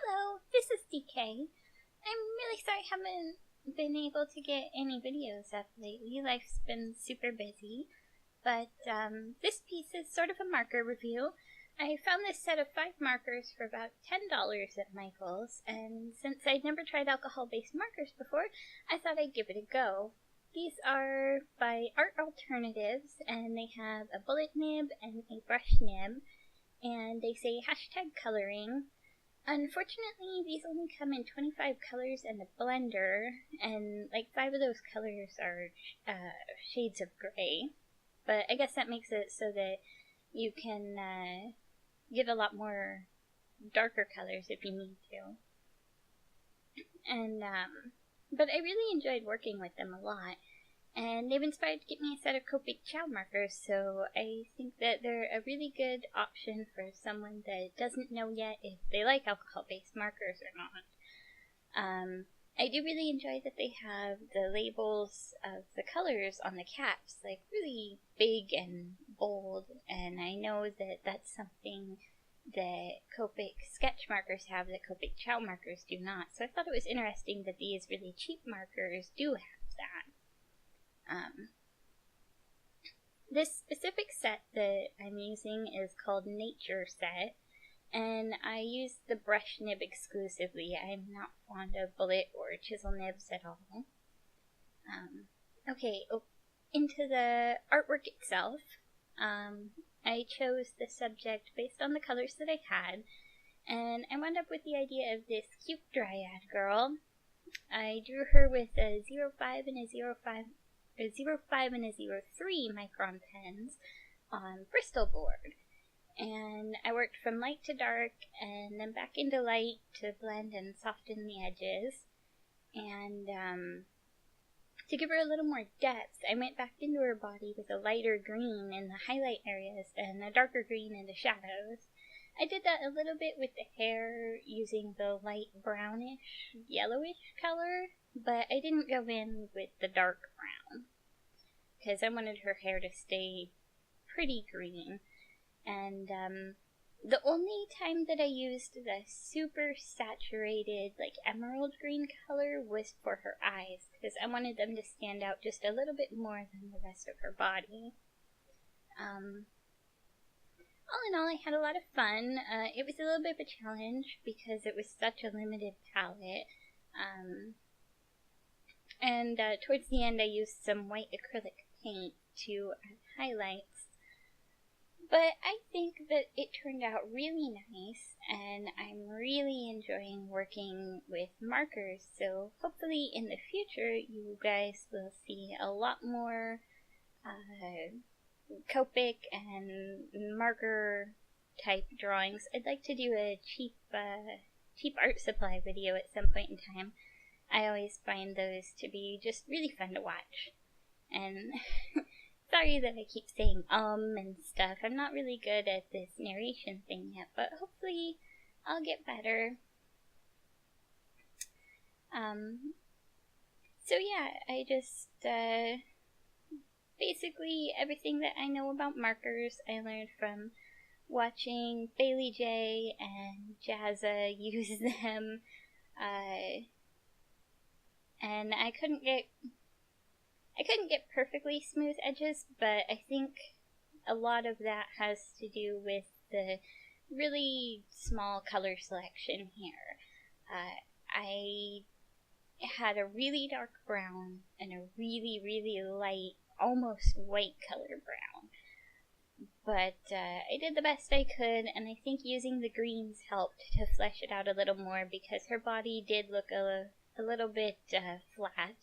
Hello, this is DK. I'm really sorry I haven't been able to get any videos up lately. Life's been super busy. But this piece is sort of a marker review. I found this set of 5 markers for about $10 at Michael's, and since I'd never tried alcohol-based markers before, I thought I'd give it a go. These are by Art Alternatives, and they have a bullet nib and a brush nib, and they say #coloring. Unfortunately, these only come in 25 colors and a blender, and like 5 of those colors are shades of gray. But I guess that makes it so that you can get a lot more darker colors if you need to. And but I really enjoyed working with them a lot, and they've inspired to get me a set of Copic chow markers, so I think that they're a really good option for someone that doesn't know yet if they like alcohol-based markers or not. I do really enjoy that they have the labels of the colors on the caps, like really big and bold, and I know that that's something that Copic sketch markers have that Copic chow markers do not, so I thought it was interesting that these really cheap markers do have that. This specific set that I'm using is called Nature Set, and I use the brush nib exclusively. I'm not fond of bullet or chisel nibs at all. Okay, into the artwork itself. I chose the subject based on the colors that I had, and I wound up with the idea of this cute Dryad girl. I drew her with a 0.5 and a 0.5 and a 0.3 micron pens on Bristol Board. And I worked from light to dark and then back into light to blend and soften the edges. And to give her a little more depth, I went back into her body with a lighter green in the highlight areas and a darker green in the shadows. I did that a little bit with the hair using the light brownish, yellowish color, but I didn't go in with the dark brown because I wanted her hair to stay pretty green. And the only time that I used the super saturated, like emerald green color was for her eyes, because I wanted them to stand out just a little bit more than the rest of her body. All in all, I had a lot of fun. It was a little bit of a challenge because it was such a limited palette. And towards the end, I used some white acrylic paint to add highlights. But I think that it turned out really nice, and I'm really enjoying working with markers, so hopefully in the future you guys will see a lot more Copic and marker type drawings. I'd like to do a cheap art supply video at some point in time. I always find those to be just really fun to watch. And sorry that I keep saying and stuff. I'm not really good at this narration thing yet, but hopefully I'll get better. So yeah, I just basically everything that I know about markers I learned from watching Bailey J and Jazza use them, and I couldn't get perfectly smooth edges, but I think a lot of that has to do with the really small color selection here. I had a really dark brown and a really, really light, almost white color brown. But I did the best I could, and I think using the greens helped to flesh it out a little more because her body did look a little bit flat.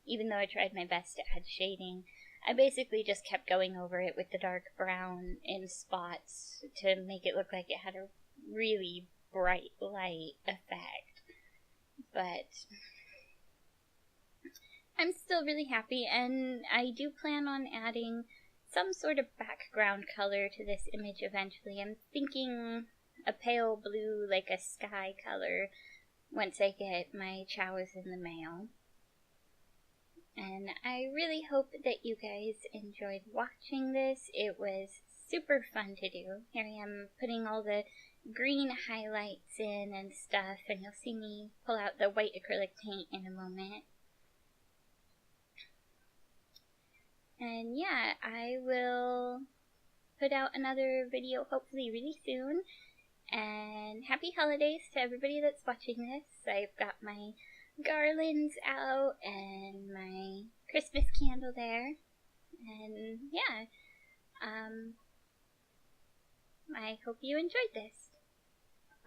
Even though I tried my best to add shading, I basically just kept going over it with the dark brown in spots to make it look like it had a really bright light effect. But I'm still really happy, and I do plan on adding some sort of background color to this image eventually. I'm thinking a pale blue, like a sky color, once I get my chows in the mail. And I really hope that you guys enjoyed watching this. It was super fun to do. Here I am putting all the green highlights in and stuff, and you'll see me pull out the white acrylic paint in a moment. And yeah, I will put out another video hopefully really soon. And happy holidays to everybody that's watching this. I've got my garlands out and my Christmas candle there. And yeah, I hope you enjoyed this.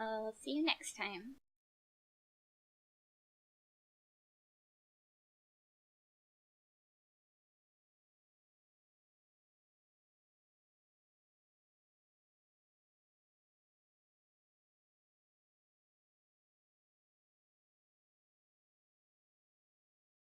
I'll see you next time.